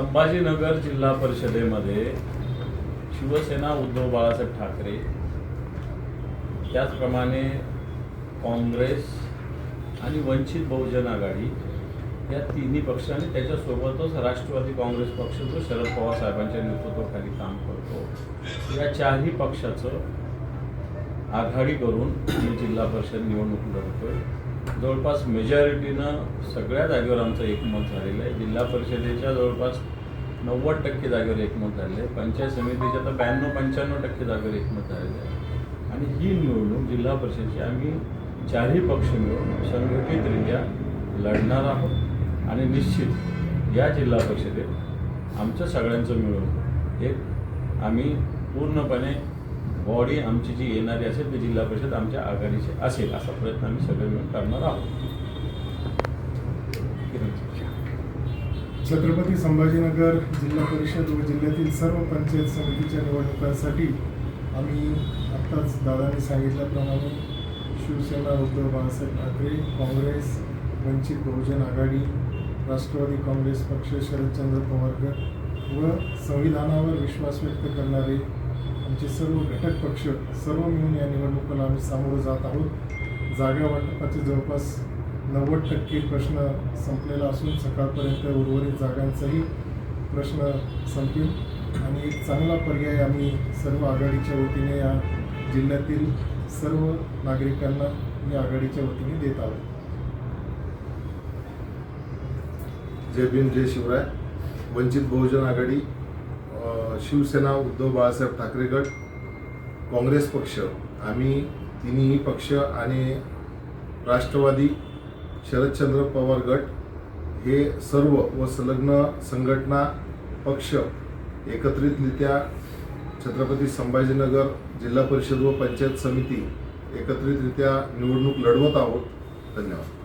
संभाजीनगर जिल्हा परिषदेमध्ये शिवसेना उद्धव बाळासाहेब ठाकरे, त्याचप्रमाणे काँग्रेस आणि वंचित बहुजन आघाडी या तिन्ही पक्ष आणि त्याच्यासोबतच राष्ट्रवादी काँग्रेस पक्ष जो शरद पवार साहेबांच्या नेतृत्वाखाली काम करतो, या चारही पक्षाचं आघाडी करून मी जिल्हा परिषद निवडणूक लढतोय. जवळपास मेजॉरिटीनं सगळ्या जागेवर आमचं एकमत झालेलं आहे. जिल्हा परिषदेच्या जवळपास 90% जागेवर एकमत झालेलं आहे. पंचायत समितीच्या तर 92-95% जागेवर एकमत झालेलं आहे. आणि ही निवडणूक जिल्हा परिषदेची आम्ही चारही पक्ष मिळून संघटितरित्या लढणार आहोत. आणि निश्चित या जिल्हा परिषदेत आमचं सगळ्यांचं मिळून एक आम्ही पूर्णपणे बॉडी आमची जी येणारी असेल ती जिल्हा परिषद आमच्या आघाडीची असेल असा प्रयत्न आम्ही सगळे मिळून करणार आहोत. छत्रपती संभाजीनगर जिल्हा परिषद व जिल्ह्यातील सर्व पंचायत समितीच्या निवडणुकांसाठी आम्ही आत्ताच दादांनी सांगितल्याप्रमाणे शिवसेना उद्धव बाळासाहेब ठाकरे, काँग्रेस, वंचित बहुजन आघाडी, राष्ट्रवादी काँग्रेस पक्ष, शरदचंद्र पवार गट व संविधानावर विश्वास व्यक्त करणारे आमचे सर्व घटक पक्ष सर्व मिळून या निवडणुकीला आम्ही सामोरं जात आहोत. जागा वाटपाचे जवळपास 90% प्रश्न संपलेला असून सकाळपर्यंत उर्वरित जागांचाही प्रश्न संपेल आणि एक चांगला पर्याय आम्ही सर्व आघाडीच्या वतीने या जिल्ह्यातील सर्व नागरिकांना या आघाडीच्या वतीने देत आहोत. जय भीम, जय शिवराय. वंचित बहुजन आघाडी, शिवसेना उद्धव बाळासाहेब ठाकरे गट, काँग्रेस पक्ष, आम्ही तिन्ही पक्ष आणि राष्ट्रवादी शरदचंद्र पवार गट हे सर्व व संलग्न संघटना पक्ष एकत्रितरित्या छत्रपती संभाजीनगर जिल्हा परिषद व पंचायत समिती एकत्रितरित्या निवडणूक लढवत आहोत. धन्यवाद.